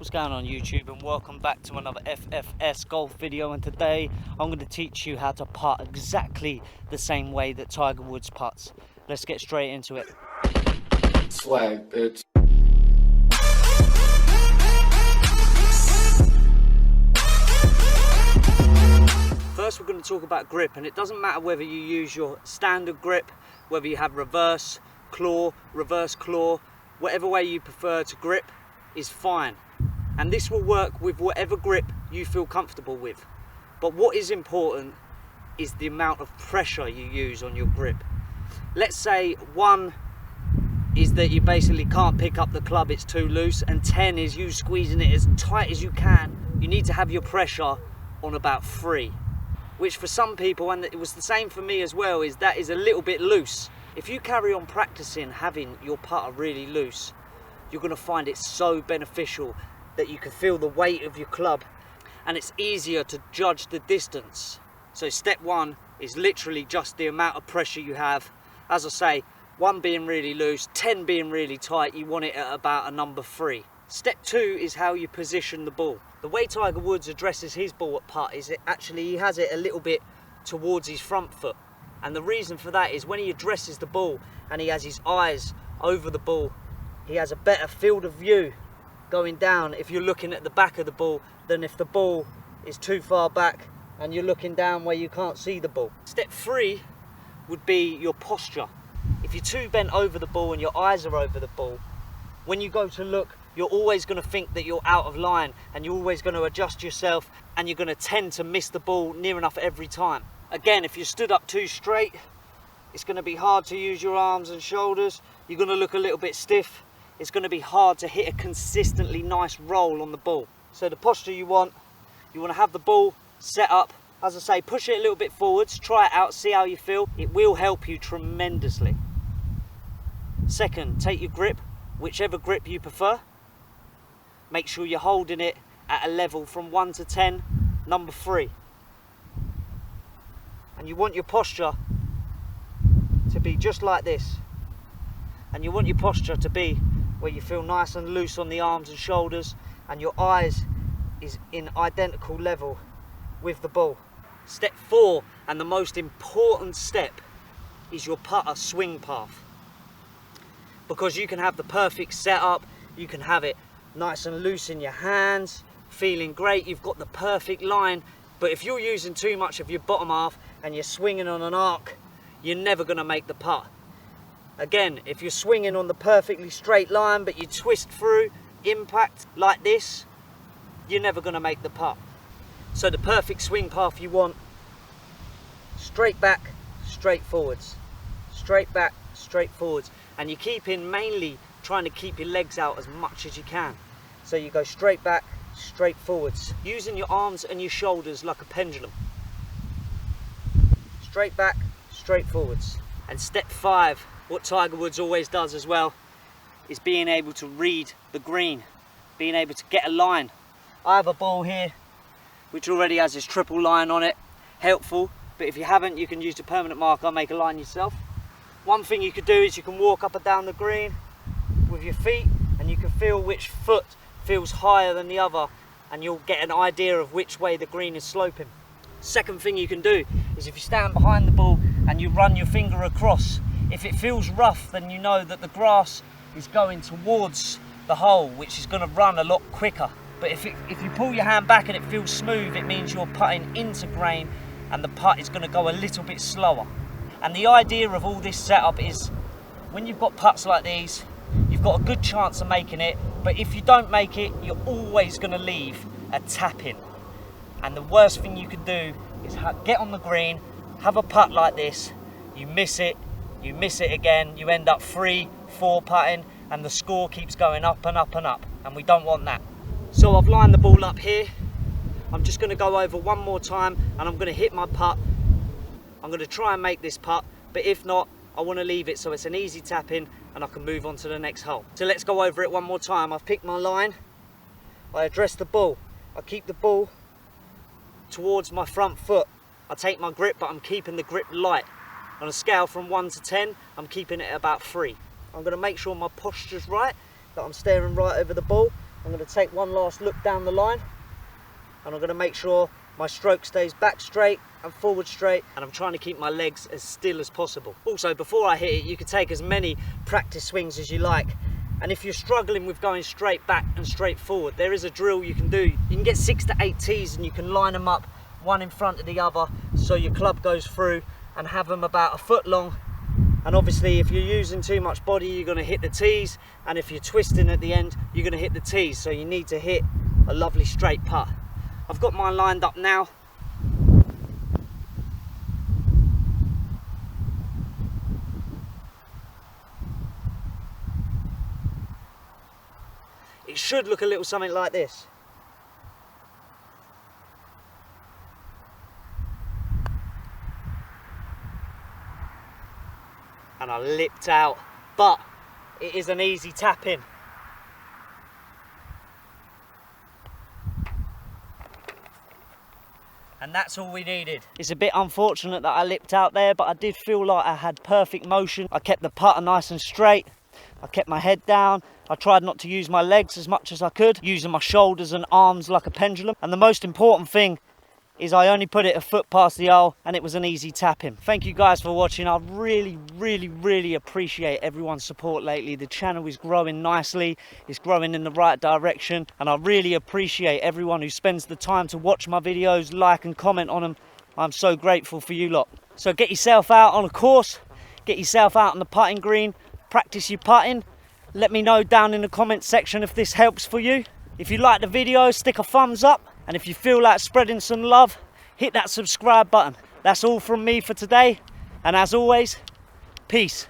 What's going on YouTube, and welcome back to another FFS golf video. And today I'm going to teach you how to putt exactly the same way that Tiger Woods putts. Let's get straight into it. Swag, bitch. First we're going to talk about grip, and it doesn't matter whether you use your standard grip, whether you have reverse claw, whatever way you prefer to grip is fine. And this will work with whatever grip you feel comfortable with. But what is important is the amount of pressure you use on your grip. Let's say 1 is that you basically can't pick up the club, it's too loose, and 10 is you squeezing it as tight as you can. You need to have your pressure on about 3, which for some people, and it was the same for me as well, is that is a little bit loose. If you carry on practicing having your putter really loose, you're going to find it so beneficial that you can feel the weight of your club, and it's easier to judge the distance. So step 1 is literally just the amount of pressure you have. As I say, 1 being really loose, 10 being really tight, you want it at about a number 3. Step 2 is how you position the ball. The way Tiger Woods addresses his ball at putt is he has it a little bit towards his front foot. And the reason for that is when he addresses the ball and he has his eyes over the ball, he has a better field of view going down if you're looking at the back of the ball than if the ball is too far back and you're looking down where you can't see the ball. Step 3 would be your posture. If you're too bent over the ball and your eyes are over the ball, when you go to look, you're always going to think that you're out of line, and you're always going to adjust yourself, and you're going to tend to miss the ball near enough every time. Again, if you're stood up too straight, it's going to be hard to use your arms and shoulders. You're going to look a little bit stiff. It's going to be hard to hit a consistently nice roll on the ball. So the posture you want to have the ball set up. As I say, push it a little bit forwards, try it out, see how you feel. It will help you tremendously. Second, take your grip, whichever grip you prefer. Make sure you're holding it at a level from 1 to 10, number 3. And you want your posture to be just like this. And you want your posture to be where you feel nice and loose on the arms and shoulders, and your eyes is in identical level with the ball. Step 4, and the most important step, is your putter swing path. Because you can have the perfect setup, you can have it nice and loose in your hands, feeling great, you've got the perfect line, but if you're using too much of your bottom half and you're swinging on an arc, you're never going to make the putt. Again, if you're swinging on the perfectly straight line but you twist through impact like this, you're never going to make the putt. So the perfect swing path you want: straight back, straight forwards, straight back, straight forwards, and you're keeping mainly trying to keep your legs out as much as you can. So you go straight back, straight forwards, using your arms and your shoulders like a pendulum. Straight back, straight forwards. And step 5, what Tiger Woods always does as well, is being able to read the green, being able to get a line. I have a ball here which already has this triple line on it, helpful, but if you haven't, you can use the permanent marker, make a line yourself. One thing you could do is you can walk up and down the green with your feet, and you can feel which foot feels higher than the other, and you'll get an idea of which way the green is sloping. Second thing you can do is if you stand behind the ball and you run your finger across, if it feels rough, then you know that the grass is going towards the hole, which is going to run a lot quicker. But if you pull your hand back and it feels smooth, it means you're putting into grain and the putt is going to go a little bit slower. And the idea of all this setup is when you've got putts like these, you've got a good chance of making it, but if you don't make it, you're always going to leave a tap in. And the worst thing you can do is get on the green, have a putt like this, you miss it again, you end up 3, 4 putting, and the score keeps going up and up and up, and we don't want that. So I've lined the ball up here. I'm just going to go over one more time, and I'm going to hit my putt. I'm going to try and make this putt, but if not, I want to leave it so it's an easy tap in and I can move on to the next hole. So let's go over it one more time. I've picked my line, I address the ball, I keep the ball towards my front foot. I take my grip, but I'm keeping the grip light. On a scale from 1 to 10, I'm keeping it at about 3. I'm going to make sure my posture's right, that I'm staring right over the ball, I'm going to take one last look down the line, and I'm going to make sure my stroke stays back straight and forward straight, and I'm trying to keep my legs as still as possible. Also, before I hit it, you can take as many practice swings as you like. And if you're struggling with going straight back and straight forward, there is a drill you can do. You can get 6 to 8 tees and you can line them up one in front of the other so your club goes through, and have them about 1 foot long. And obviously if you're using too much body, you're going to hit the tees, and if you're twisting at the end, you're going to hit the tees. So you need to hit a lovely straight putt. I've got mine lined up now. It should look a little something like this. And I lipped out, but it is an easy tap in. And that's all we needed. It's a bit unfortunate that I lipped out there, but I did feel like I had perfect motion. I kept the putter nice and straight. I kept my head down. I tried not to use my legs as much as I could, using my shoulders and arms like a pendulum. And the most important thing is I only put it 1 foot past the hole, and it was an easy tap in. Thank you guys for watching. I really appreciate everyone's support lately. The channel is growing nicely. It's growing in the right direction, and I really appreciate everyone who spends the time to watch my videos, like and comment on them. I'm so grateful for you lot. So get yourself out on a course, get yourself out on the putting green, practice your putting. Let me know down in the comment section if this helps for you. If you like the video, stick a thumbs up. And if you feel like spreading some love, hit that subscribe button. That's all from me for today. And as always, peace.